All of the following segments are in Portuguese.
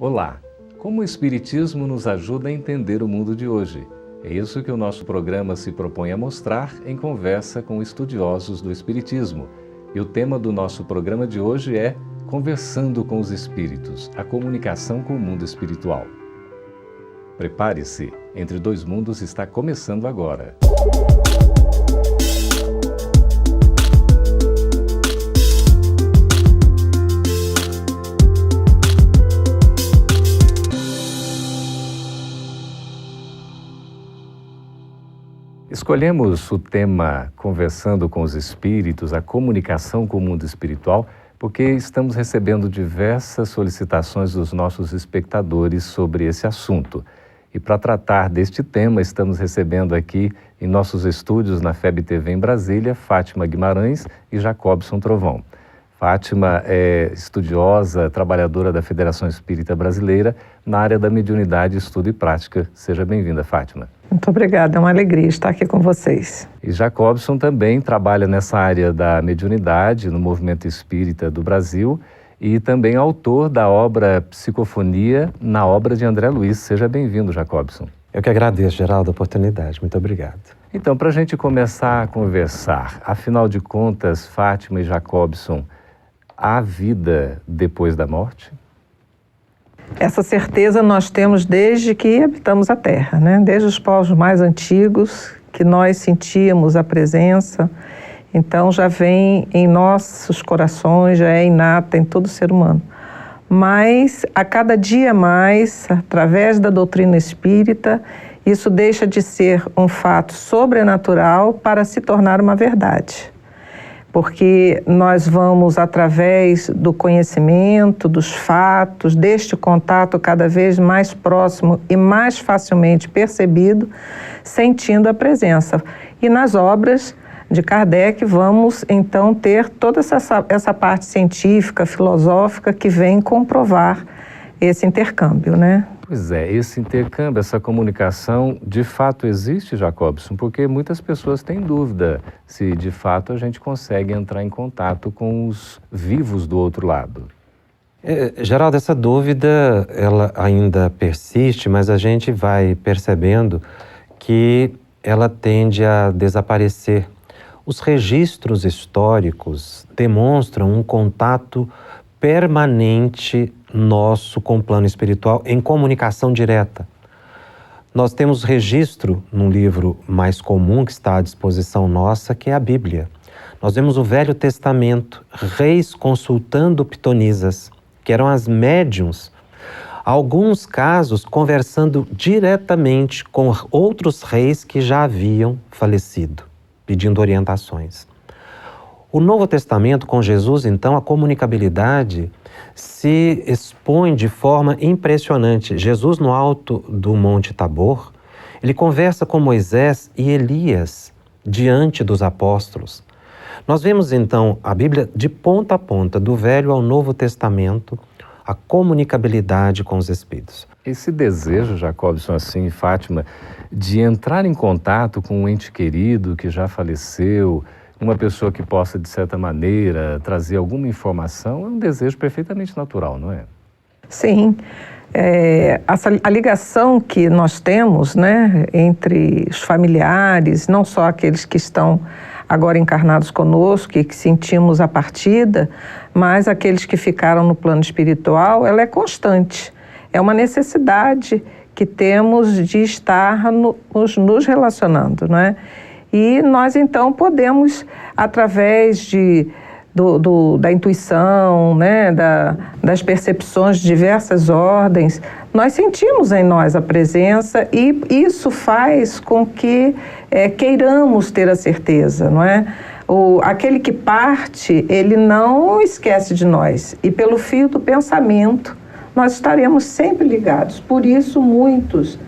Olá! Como o Espiritismo nos ajuda a entender o mundo de hoje? É isso que o nosso programa se propõe a mostrar em conversa com estudiosos do Espiritismo. E o tema do nosso programa de hoje é Conversando com os Espíritos, a comunicação com o mundo espiritual. Prepare-se, Entre Dois Mundos está começando agora. Escolhemos o tema Conversando com os Espíritos, a comunicação com o mundo espiritual, porque estamos recebendo diversas solicitações dos nossos espectadores sobre esse assunto. E para tratar deste tema, estamos recebendo aqui em nossos estúdios na FEB TV em Brasília, Fátima Guimarães e Jacobson Trovão. Fátima é estudiosa, trabalhadora da Federação Espírita Brasileira na área da mediunidade, estudo e prática. Seja bem-vinda, Fátima. Muito obrigada, é uma alegria estar aqui com vocês. E Jacobson também trabalha nessa área da mediunidade no Movimento Espírita do Brasil e também autor da obra Psicofonia, na obra de André Luiz. Seja bem-vindo, Jacobson. Eu que agradeço, Geraldo, a oportunidade. Muito obrigado. Então, para a gente começar a conversar, afinal de contas, Fátima e Jacobson, há vida depois da morte? Essa certeza nós temos desde que habitamos a Terra, né? Desde os povos mais antigos, que nós sentíamos a presença. Então já vem em nossos corações, já é inata em todo ser humano. Mas a cada dia mais, através da doutrina espírita, isso deixa de ser um fato sobrenatural para se tornar uma verdade. Porque nós vamos, através do conhecimento, dos fatos, deste contato cada vez mais próximo e mais facilmente percebido, sentindo a presença. E nas obras de Kardec vamos, então, ter toda essa parte científica, filosófica, que vem comprovar esse intercâmbio, né? Pois é, esse intercâmbio, essa comunicação, de fato existe, Jacobson? Porque muitas pessoas têm dúvida se, de fato, a gente consegue entrar em contato com os vivos do outro lado. Geraldo, essa dúvida, ela ainda persiste, mas a gente vai percebendo que ela tende a desaparecer. Os registros históricos demonstram um contato permanente nosso com o plano espiritual em comunicação direta. Nós temos registro num livro mais comum que está à disposição nossa, que é a Bíblia. Nós vemos o Velho Testamento, reis consultando pitonisas, que eram as médiuns, alguns casos conversando diretamente com outros reis que já haviam falecido, pedindo orientações. O Novo Testamento, com Jesus, então, a comunicabilidade se expõe de forma impressionante. Jesus, no alto do Monte Tabor, ele conversa com Moisés e Elias diante dos apóstolos. Nós vemos, então, a Bíblia de ponta a ponta, do Velho ao Novo Testamento, a comunicabilidade com os Espíritos. Esse desejo, Jacobson, assim, Fátima, de entrar em contato com um ente querido que já faleceu, uma pessoa que possa, de certa maneira, trazer alguma informação, é um desejo perfeitamente natural, não é? Sim. A ligação que nós temos, né, entre os familiares, não só aqueles que estão agora encarnados conosco e que sentimos a partida, mas aqueles que ficaram no plano espiritual, ela é constante. É uma necessidade que temos de estar nos relacionando, não é? E nós, então, podemos, através da intuição, né, das percepções de diversas ordens, nós sentimos em nós a presença e isso faz com que queiramos ter a certeza, não é? Aquele que parte, ele não esquece de nós. E pelo fio do pensamento, nós estaremos sempre ligados. Por isso, muitos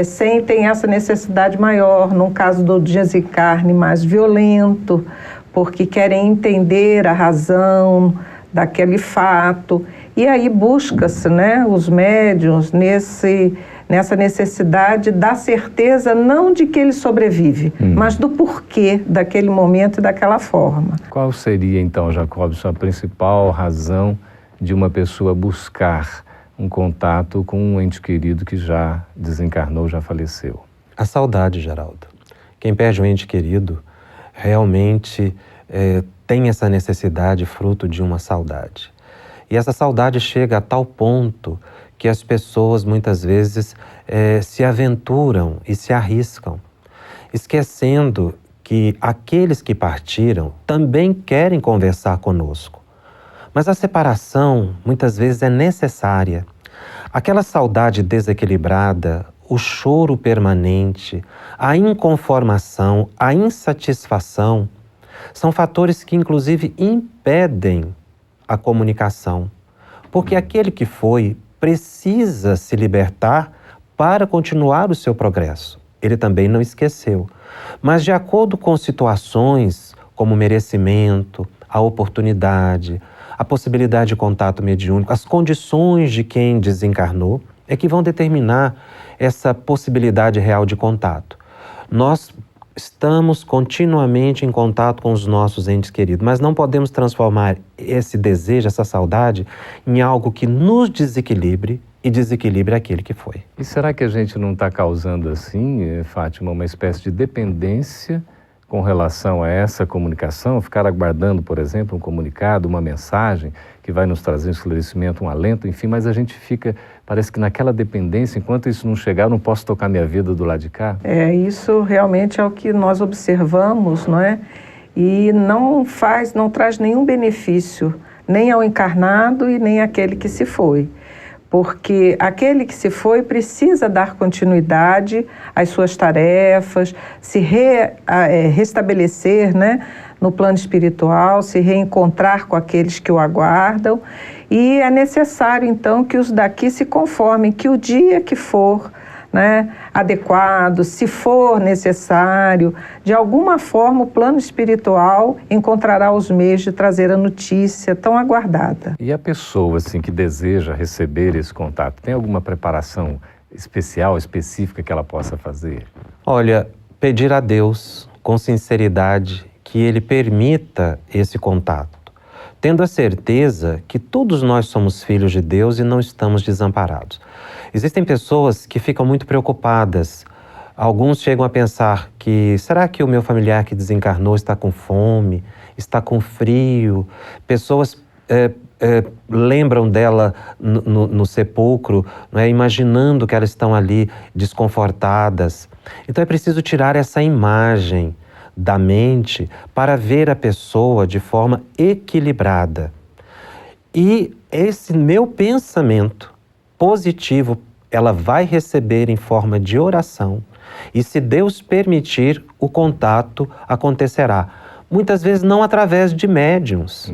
sentem essa necessidade maior, num caso do desencarne mais violento, porque querem entender a razão daquele fato. E aí busca-se, né, os médiuns nessa necessidade da certeza, não de que ele sobrevive, mas do porquê daquele momento e daquela forma. Qual seria, então, Jacobson, a principal razão de uma pessoa buscar um contato com um ente querido que já desencarnou, já faleceu? A saudade, Geraldo. Quem perde um ente querido realmente tem essa necessidade fruto de uma saudade. E essa saudade chega a tal ponto que as pessoas muitas vezes se aventuram e se arriscam, esquecendo que aqueles que partiram também querem conversar conosco. Mas a separação muitas vezes é necessária. Aquela saudade desequilibrada, o choro permanente, a inconformação, a insatisfação, são fatores que inclusive impedem a comunicação. Porque aquele que foi precisa se libertar para continuar o seu progresso. Ele também não esqueceu. Mas de acordo com situações como o merecimento, a oportunidade, a possibilidade de contato mediúnico, as condições de quem desencarnou, é que vão determinar essa possibilidade real de contato. Nós estamos continuamente em contato com os nossos entes queridos, mas não podemos transformar esse desejo, essa saudade, em algo que nos desequilibre e desequilibre aquele que foi. E será que a gente não está causando assim, Fátima, uma espécie de dependência com relação a essa comunicação? Ficar aguardando, por exemplo, um comunicado, uma mensagem que vai nos trazer um esclarecimento, um alento, enfim, mas a gente fica, parece que naquela dependência, enquanto isso não chegar, eu não posso tocar minha vida do lado de cá? Isso realmente é o que nós observamos, não é? E não traz nenhum benefício, nem ao encarnado e nem àquele que se foi. Porque aquele que se foi precisa dar continuidade às suas tarefas, se restabelecer, né, no plano espiritual, se reencontrar com aqueles que o aguardam. E é necessário, então, que os daqui se conformem, que o dia que for, né, adequado, se for necessário, de alguma forma o plano espiritual encontrará os meios de trazer a notícia tão aguardada. E a pessoa assim, que deseja receber esse contato, tem alguma preparação especial, específica que ela possa fazer? Olha, pedir a Deus com sinceridade que Ele permita esse contato, tendo a certeza que todos nós somos filhos de Deus e não estamos desamparados. Existem pessoas que ficam muito preocupadas. Alguns chegam a pensar que, será que o meu familiar que desencarnou está com fome, está com frio? Pessoas lembram dela no sepulcro, não é? Imaginando que elas estão ali desconfortadas. Então é preciso tirar essa imagem da mente para ver a pessoa de forma equilibrada. E esse meu pensamento positivo, ela vai receber em forma de oração. E se Deus permitir, o contato acontecerá. Muitas vezes não através de médiuns,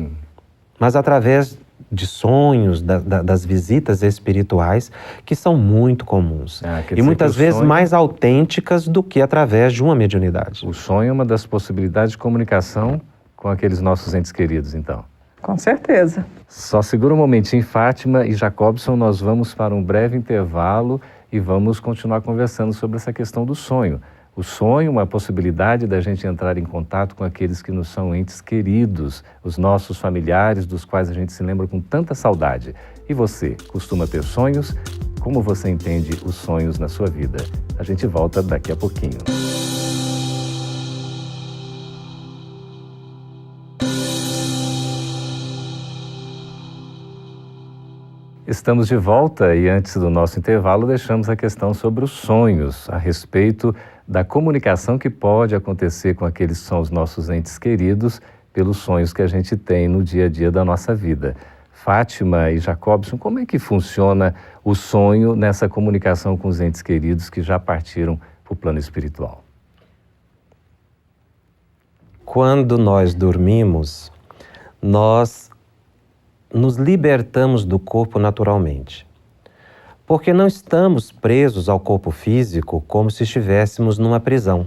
mas através de sonhos, das visitas espirituais, que são muito comuns. E muitas vezes mais autênticas do que através de uma mediunidade. O sonho é uma das possibilidades de comunicação com aqueles nossos entes queridos, então. Com certeza. Só segura um momentinho, Fátima e Jacobson, nós vamos para um breve intervalo e vamos continuar conversando sobre essa questão do sonho. O sonho, uma possibilidade da gente entrar em contato com aqueles que nos são entes queridos, os nossos familiares, dos quais a gente se lembra com tanta saudade. E você, costuma ter sonhos? Como você entende os sonhos na sua vida? A gente volta daqui a pouquinho. Estamos de volta e antes do nosso intervalo deixamos a questão sobre os sonhos, a respeito da comunicação que pode acontecer com aqueles que são os nossos entes queridos pelos sonhos que a gente tem no dia a dia da nossa vida. Fátima e Jacobson, como é que funciona o sonho nessa comunicação com os entes queridos que já partiram para o plano espiritual? Quando nós dormimos, nós nos libertamos do corpo naturalmente. Porque não estamos presos ao corpo físico como se estivéssemos numa prisão.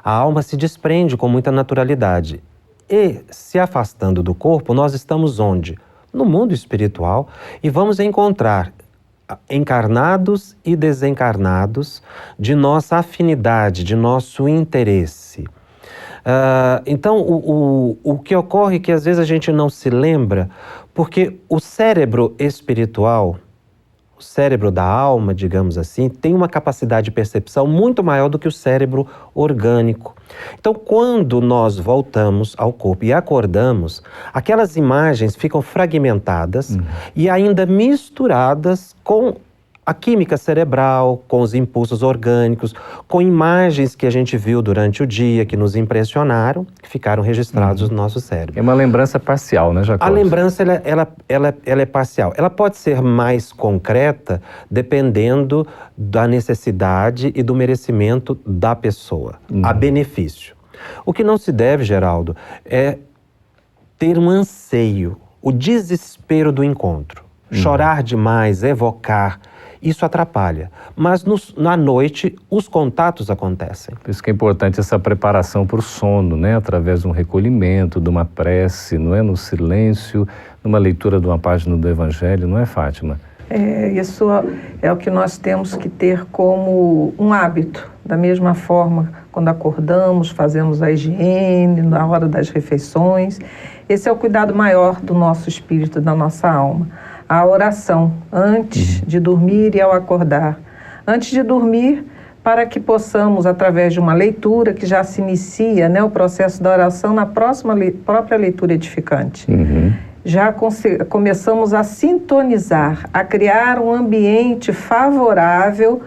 A alma se desprende com muita naturalidade. E, se afastando do corpo, nós estamos onde? No mundo espiritual e vamos encontrar encarnados e desencarnados de nossa afinidade, de nosso interesse. Então, o que ocorre é que às vezes a gente não se lembra, porque o cérebro espiritual, o cérebro da alma, digamos assim, tem uma capacidade de percepção muito maior do que o cérebro orgânico. Então, quando nós voltamos ao corpo e acordamos, aquelas imagens ficam fragmentadas e ainda misturadas com a química cerebral, com os impulsos orgânicos, com imagens que a gente viu durante o dia, que nos impressionaram, que ficaram registrados no nosso cérebro. É uma lembrança parcial, né, Jacobson? A lembrança, ela é parcial. Ela pode ser mais concreta dependendo da necessidade e do merecimento da pessoa, a benefício. O que não se deve, Geraldo, é ter um anseio, o desespero do encontro. Chorar demais, evocar, isso atrapalha. Mas na noite, os contatos acontecem. Por isso que é importante essa preparação para o sono, né? Através de um recolhimento, de uma prece, não é? No silêncio, numa leitura de uma página do Evangelho, não é, Fátima? Isso é o que nós temos que ter como um hábito. Da mesma forma, quando acordamos, fazemos a higiene, na hora das refeições. Esse é o cuidado maior do nosso espírito, da nossa alma. A oração, antes de dormir e ao acordar. Antes de dormir, para que possamos, através de uma leitura, que já se inicia, né, o processo da oração na própria leitura edificante. Já começamos a sintonizar, a criar um ambiente favorável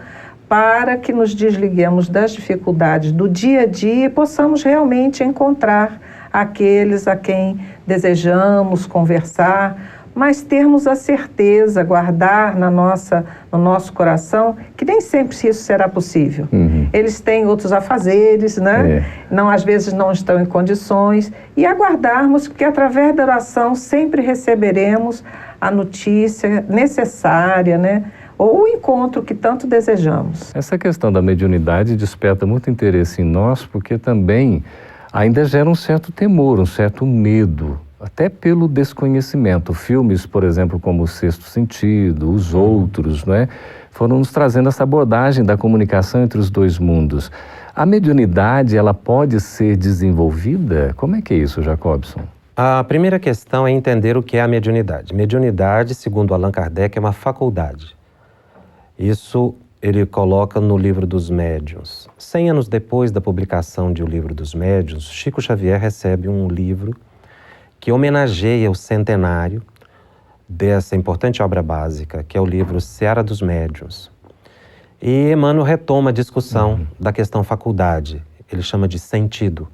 para que nos desliguemos das dificuldades do dia a dia e possamos realmente encontrar aqueles a quem desejamos conversar, mas termos a certeza, guardar no nosso coração, que nem sempre isso será possível. Eles têm outros afazeres, né? Às vezes não estão em condições, e aguardarmos que através da oração sempre receberemos a notícia necessária, né? Ou o encontro que tanto desejamos. Essa questão da mediunidade desperta muito interesse em nós, porque também ainda gera um certo temor, um certo medo, até pelo desconhecimento. Filmes, por exemplo, como O Sexto Sentido, Os Outros, né, foram nos trazendo essa abordagem da comunicação entre os dois mundos. A mediunidade, ela pode ser desenvolvida? Como é que é isso, Jacobson? A primeira questão é entender o que é a mediunidade. Mediunidade, segundo Allan Kardec, é uma faculdade. Isso ele coloca no Livro dos Médiuns. 100 anos depois da publicação de O Livro dos Médiuns, Chico Xavier recebe um livro que homenageia o centenário dessa importante obra básica, que é o livro Seara dos Médiuns. E Emmanuel retoma a discussão da questão faculdade, ele chama de sentido,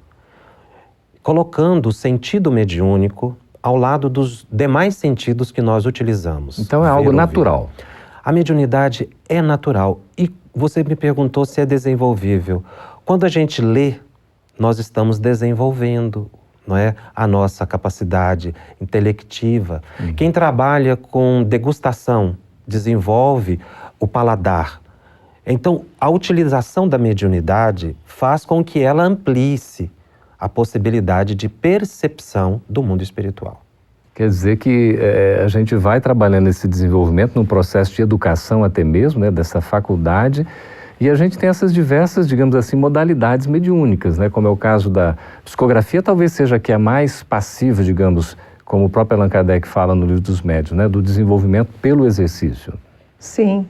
colocando o sentido mediúnico ao lado dos demais sentidos que nós utilizamos. Então é algo natural. A mediunidade é natural. E você me perguntou se é desenvolvível. Quando a gente lê, nós estamos desenvolvendo, não é, a nossa capacidade intelectiva. Quem trabalha com degustação desenvolve o paladar. Então, a utilização da mediunidade faz com que ela amplie-se a possibilidade de percepção do mundo espiritual. Quer dizer que a gente vai trabalhando esse desenvolvimento num processo de educação até mesmo, né, dessa faculdade, e a gente tem essas diversas, digamos assim, modalidades mediúnicas, né, como é o caso da psicografia, talvez seja que a mais passiva, digamos, como o próprio Allan Kardec fala no Livro dos Médiuns, né, do desenvolvimento pelo exercício. Sim,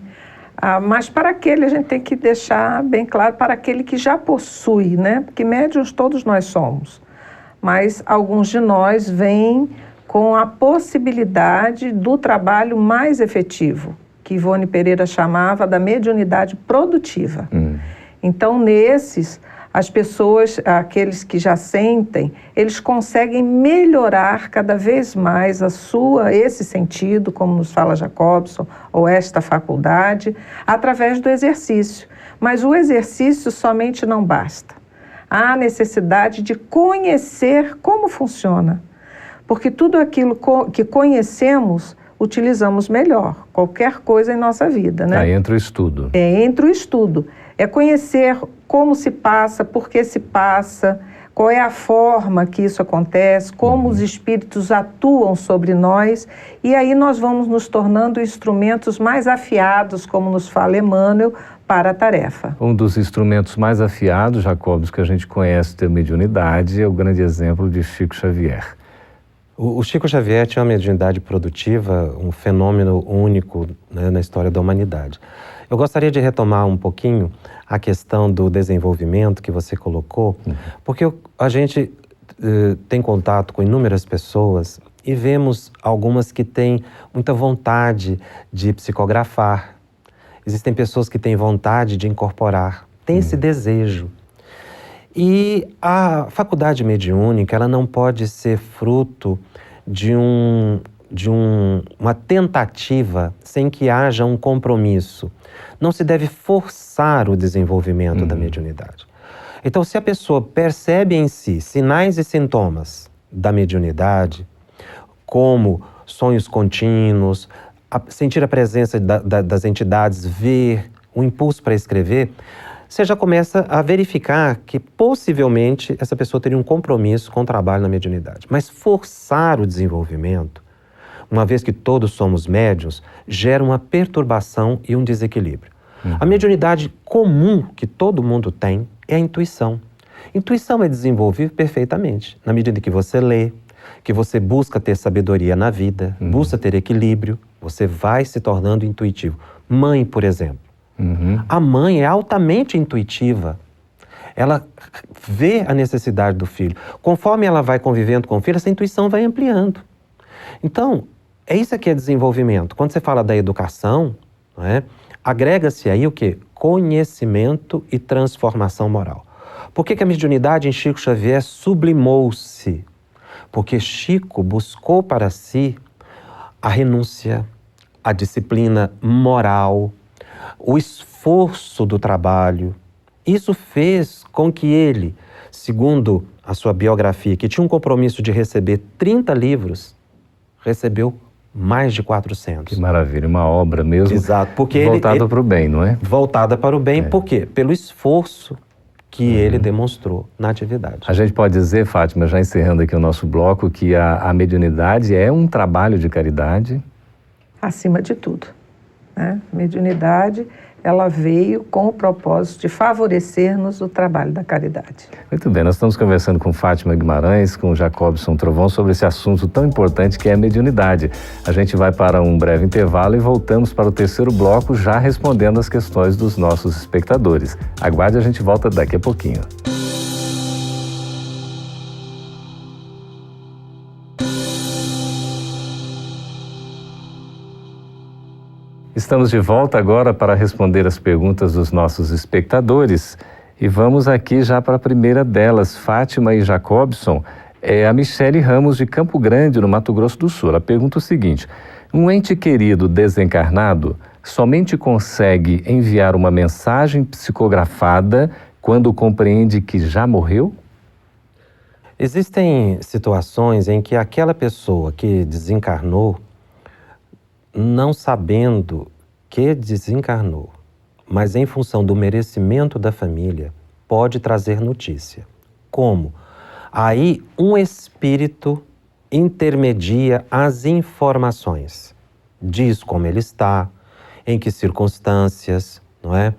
mas para aquele a gente tem que deixar bem claro, para aquele que já possui, né, porque médiuns todos nós somos, mas alguns de nós vêm com a possibilidade do trabalho mais efetivo, que Ivone Pereira chamava da mediunidade produtiva. Então, nesses, as pessoas, aqueles que já sentem, eles conseguem melhorar cada vez mais esse sentido, como nos fala Jacobson, ou esta faculdade, através do exercício. Mas o exercício somente não basta. Há necessidade de conhecer como funciona. Porque tudo aquilo que conhecemos, utilizamos melhor, qualquer coisa em nossa vida, né? Aí entra o estudo. Entra o estudo. É conhecer como se passa, por que se passa, qual é a forma que isso acontece, como os espíritos atuam sobre nós, e aí nós vamos nos tornando instrumentos mais afiados, como nos fala Emmanuel, para a tarefa. Um dos instrumentos mais afiados, Jacobson, que a gente conhece da mediunidade é o grande exemplo de Chico Xavier. O Chico Xavier tinha uma mediunidade produtiva, um fenômeno único, né, na história da humanidade. Eu gostaria de retomar um pouquinho a questão do desenvolvimento que você colocou, porque a gente tem contato com inúmeras pessoas e vemos algumas que têm muita vontade de psicografar. Existem pessoas que têm vontade de incorporar, têm esse desejo. E a faculdade mediúnica, ela não pode ser fruto de uma tentativa sem que haja um compromisso. Não se deve forçar o desenvolvimento da mediunidade. Então, se a pessoa percebe em si sinais e sintomas da mediunidade, como sonhos contínuos, sentir a presença das entidades, ver o impulso para escrever, você já começa a verificar que possivelmente essa pessoa teria um compromisso com o trabalho na mediunidade. Mas forçar o desenvolvimento, uma vez que todos somos médiuns, gera uma perturbação e um desequilíbrio. A mediunidade comum que todo mundo tem é a intuição. Intuição é desenvolvível perfeitamente, na medida que você lê, que você busca ter sabedoria na vida, busca ter equilíbrio, você vai se tornando intuitivo. Mãe, por exemplo. A mãe é altamente intuitiva. Ela vê a necessidade do filho. Conforme ela vai convivendo com o filho, essa intuição vai ampliando. Então, é isso que é desenvolvimento. Quando você fala da educação, não é? Agrega-se aí o quê? Conhecimento e transformação moral. Por que a mediunidade em Chico Xavier sublimou-se? Porque Chico buscou para si a renúncia, a disciplina moral, o esforço do trabalho. Isso fez com que ele, segundo a sua biografia, que tinha um compromisso de receber 30 livros, recebeu mais de 400. Que maravilha, uma obra mesmo. Exato, porque voltada para o bem, não é? Voltada para o bem, por quê? Pelo esforço que ele demonstrou na atividade. A gente pode dizer, Fátima, já encerrando aqui o nosso bloco, que a mediunidade é um trabalho de caridade? Acima de tudo, né? Mediunidade, ela veio com o propósito de favorecer-nos o trabalho da caridade. Muito bem, nós estamos conversando com Fátima Guimarães, com Jacobson Trovão, sobre esse assunto tão importante que é a mediunidade. A gente vai para um breve intervalo e voltamos para o terceiro bloco, já respondendo as questões dos nossos espectadores. Aguarde, a gente volta daqui a pouquinho. Estamos de volta agora para responder as perguntas dos nossos espectadores e vamos aqui já para a primeira delas, Fátima e Jacobson. É a Michele Ramos de Campo Grande, no Mato Grosso do Sul. Ela pergunta o seguinte: um ente querido desencarnado somente consegue enviar uma mensagem psicografada quando compreende que já morreu? Existem situações em que aquela pessoa que desencarnou, não sabendo que desencarnou, mas em função do merecimento da família, pode trazer notícia. Como? Aí um espírito intermedia as informações. Diz como ele está, em que circunstâncias, não é?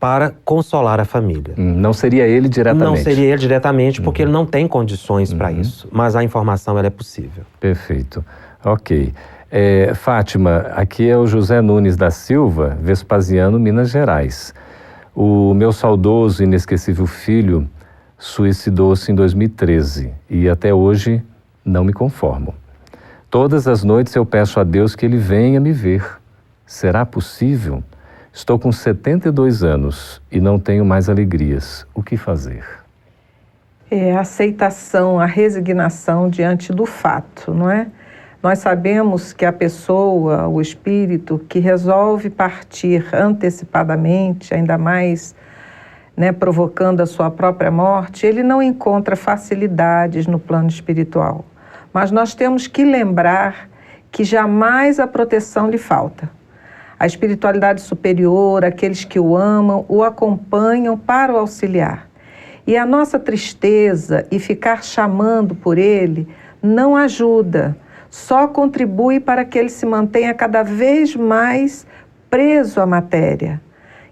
Para consolar a família. Não seria ele diretamente? Não seria ele diretamente, porque ele não tem condições para isso, mas a informação ela é possível. Perfeito. Ok. Fátima, aqui é o José Nunes da Silva, Vespasiano, Minas Gerais. O meu saudoso e inesquecível filho suicidou-se em 2013 e até hoje não me conformo. Todas as noites eu peço a Deus que ele venha me ver. Será possível? Estou com 72 anos e não tenho mais alegrias. O que fazer? É a aceitação, a resignação diante do fato, não é? Nós sabemos que a pessoa, o espírito, que resolve partir antecipadamente, ainda mais, né, provocando a sua própria morte, ele não encontra facilidades no plano espiritual. Mas nós temos que lembrar que jamais a proteção lhe falta. A espiritualidade superior, aqueles que o amam, o acompanham para o auxiliar. E a nossa tristeza e ficar chamando por ele não ajuda, só contribui para que ele se mantenha cada vez mais preso à matéria.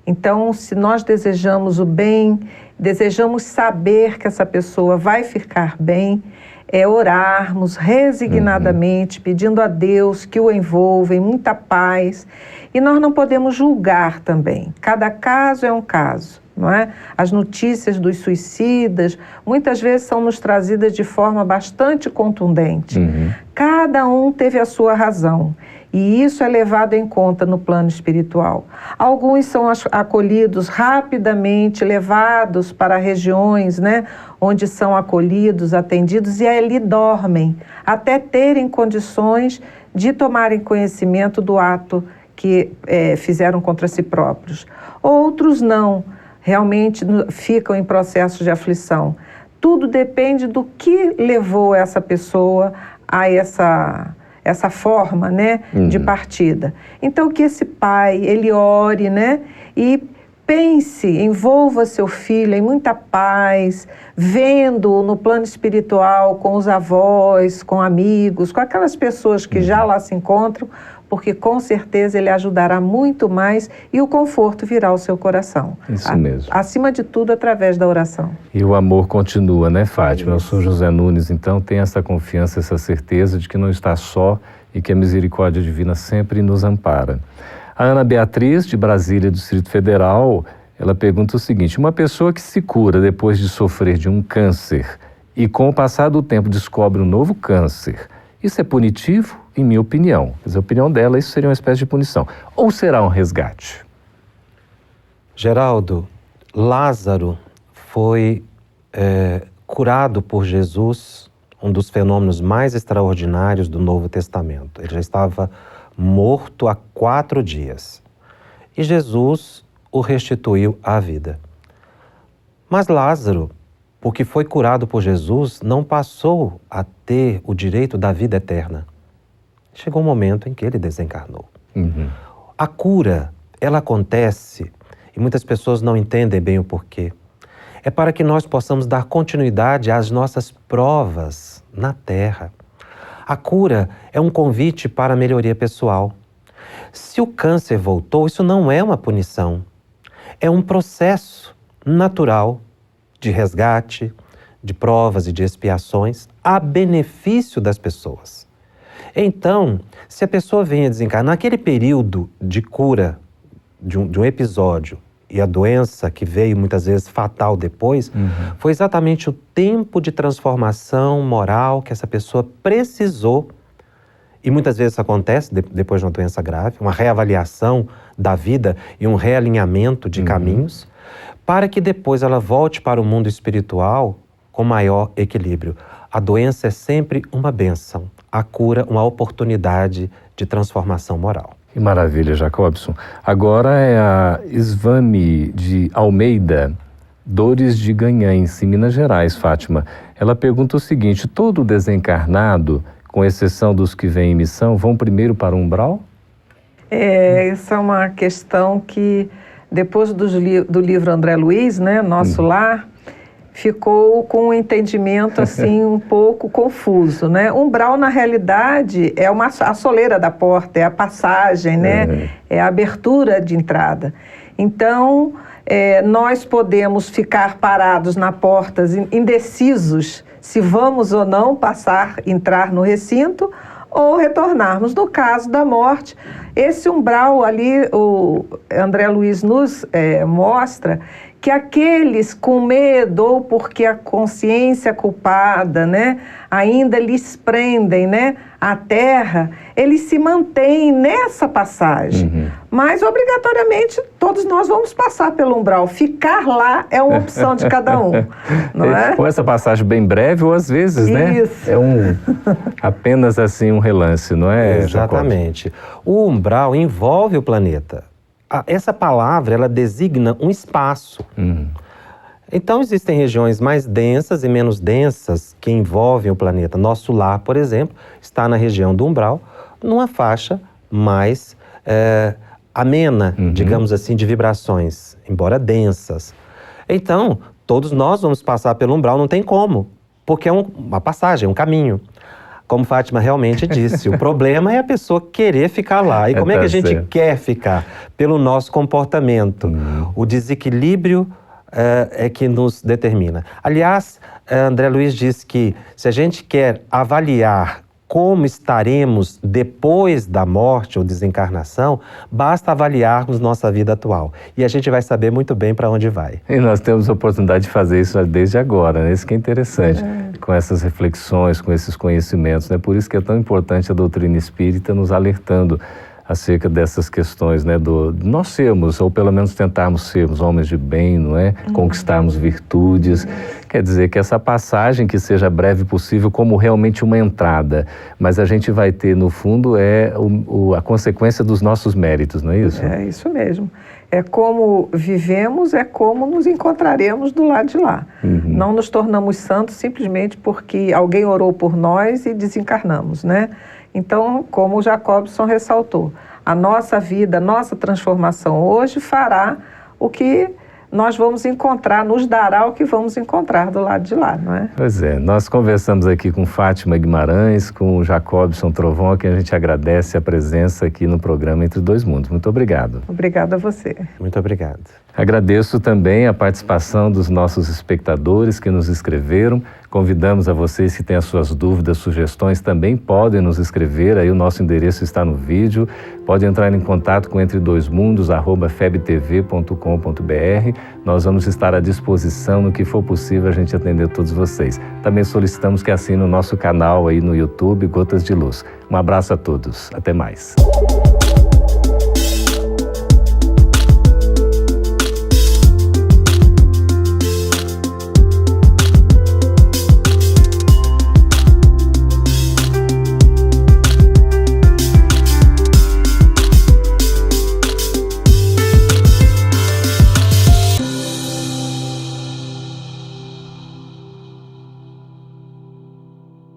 Então, se nós desejamos o bem, desejamos saber que essa pessoa vai ficar bem, é orarmos resignadamente, pedindo a Deus que o envolva em muita paz. E nós não podemos julgar também. Cada caso é um caso, não é? As notícias dos suicidas muitas vezes são nos trazidas de forma bastante contundente. Cada um teve a sua razão. E isso é levado em conta no plano espiritual. Alguns são acolhidos rapidamente, levados para regiões, né, onde são acolhidos, atendidos, e ali dormem, até terem condições de tomarem conhecimento do ato que fizeram contra si próprios. Outros não, realmente ficam em processo de aflição. Tudo depende do que levou essa pessoa a essa forma, né, de partida. Então, que esse pai, ele ore, né, e pense, envolva seu filho em muita paz, vendo no plano espiritual, com os avós, com amigos, com aquelas pessoas que já lá se encontram, porque com certeza ele ajudará muito mais e o conforto virá ao seu coração. Isso mesmo. Acima de tudo, através da oração. E o amor continua, né, Fátima? Eu sou José Nunes, então tem essa confiança, essa certeza de que não está só e que a misericórdia divina sempre nos ampara. A Ana Beatriz, de Brasília, do Distrito Federal, ela pergunta o seguinte: uma pessoa que se cura depois de sofrer de um câncer e com o passar do tempo descobre um novo câncer, isso é punitivo? Em minha opinião. Quer dizer, a opinião dela, isso seria uma espécie de punição. Ou será um resgate? Geraldo, Lázaro foi curado por Jesus, um dos fenômenos mais extraordinários do Novo Testamento. Ele já estava morto há 4 dias. E Jesus o restituiu à vida. Mas Lázaro, porque foi curado por Jesus, não passou a ter o direito da vida eterna. Chegou um momento em que ele desencarnou. A cura, ela acontece, e muitas pessoas não entendem bem o porquê. É para que nós possamos dar continuidade às nossas provas na Terra. A cura é um convite para a melhoria pessoal. Se o câncer voltou, isso não é uma punição. É um processo natural de resgate, de provas e de expiações a benefício das pessoas. Então, se a pessoa vem a desencarnar, naquele período de cura de um episódio e a doença que veio muitas vezes fatal depois, foi exatamente o tempo de transformação moral que essa pessoa precisou. E muitas vezes isso acontece depois de uma doença grave, uma reavaliação da vida e um realinhamento de caminhos, para que depois ela volte para o mundo espiritual com maior equilíbrio. A doença é sempre uma bênção, a cura uma oportunidade de transformação moral. Que maravilha, Jacobson. Agora é a Svami de Almeida, Dores de Ganhães, em Minas Gerais, Fátima. Ela pergunta o seguinte: todo desencarnado, com exceção dos que vêm em missão, vão primeiro para o umbral? Essa é uma questão que, depois do livro André Luiz, né, Nosso Lar, ficou com um entendimento assim um pouco confuso, né? Umbral, na realidade, é a soleira da porta, é a passagem, né? É a abertura de entrada. Então, nós podemos ficar parados na porta, indecisos se vamos ou não entrar no recinto ou retornarmos. No caso da morte, esse umbral ali, o André Luiz nos mostra que aqueles com medo ou porque a consciência culpada, né, ainda lhes prendem, né, a terra, eles se mantêm nessa passagem. Mas, obrigatoriamente, todos nós vamos passar pelo umbral. Ficar lá é uma opção de cada um, não é? Ou essa passagem bem breve, ou às vezes, né? Isso. É apenas assim um relance, não é, Exatamente. O umbral envolve o planeta. Essa palavra, ela designa um espaço. Então, existem regiões mais densas e menos densas que envolvem o planeta. Nosso lar, por exemplo, está na região do umbral, numa faixa mais amena, digamos assim, de vibrações, embora densas. Então, todos nós vamos passar pelo umbral, não tem como, porque é uma passagem, um caminho. Como Fátima realmente disse, o problema é a pessoa querer ficar lá. E como é que a gente quer ficar? Pelo nosso comportamento. O desequilíbrio é que nos determina. Aliás, André Luiz diz que se a gente quer avaliar como estaremos depois da morte ou desencarnação, basta avaliarmos nossa vida atual. E a gente vai saber muito bem para onde vai. E nós temos a oportunidade de fazer isso desde agora, né? Isso que é interessante, com essas reflexões, com esses conhecimentos, né? Por isso que é tão importante a doutrina espírita nos alertando acerca dessas questões, né, de nós sermos, ou pelo menos tentarmos sermos homens de bem, não é? Conquistarmos virtudes. Quer dizer que essa passagem que seja breve possível como realmente uma entrada, mas a gente vai ter, no fundo, a consequência dos nossos méritos, não é isso? É isso mesmo. É como vivemos, é como nos encontraremos do lado de lá. Não nos tornamos santos simplesmente porque alguém orou por nós e desencarnamos, né? Então, como o Jacobson ressaltou, a nossa vida, a nossa transformação hoje fará o que nós vamos encontrar, nos dará o que vamos encontrar do lado de lá, não é? Pois é, nós conversamos aqui com Fátima Guimarães, com o Jacobson Trovão, a quem a gente agradece a presença aqui no programa Entre Dois Mundos. Muito obrigado. Obrigada a você. Muito obrigado. Agradeço também a participação dos nossos espectadores que nos escreveram. Convidamos a vocês que têm as suas dúvidas, sugestões, também podem nos escrever. Aí o nosso endereço está no vídeo. Pode entrar em contato com entredoismundos@febtv.com.br. Nós vamos estar à disposição no que for possível a gente atender todos vocês. Também solicitamos que assinem o nosso canal aí no YouTube, Gotas de Luz. Um abraço a todos. Até mais.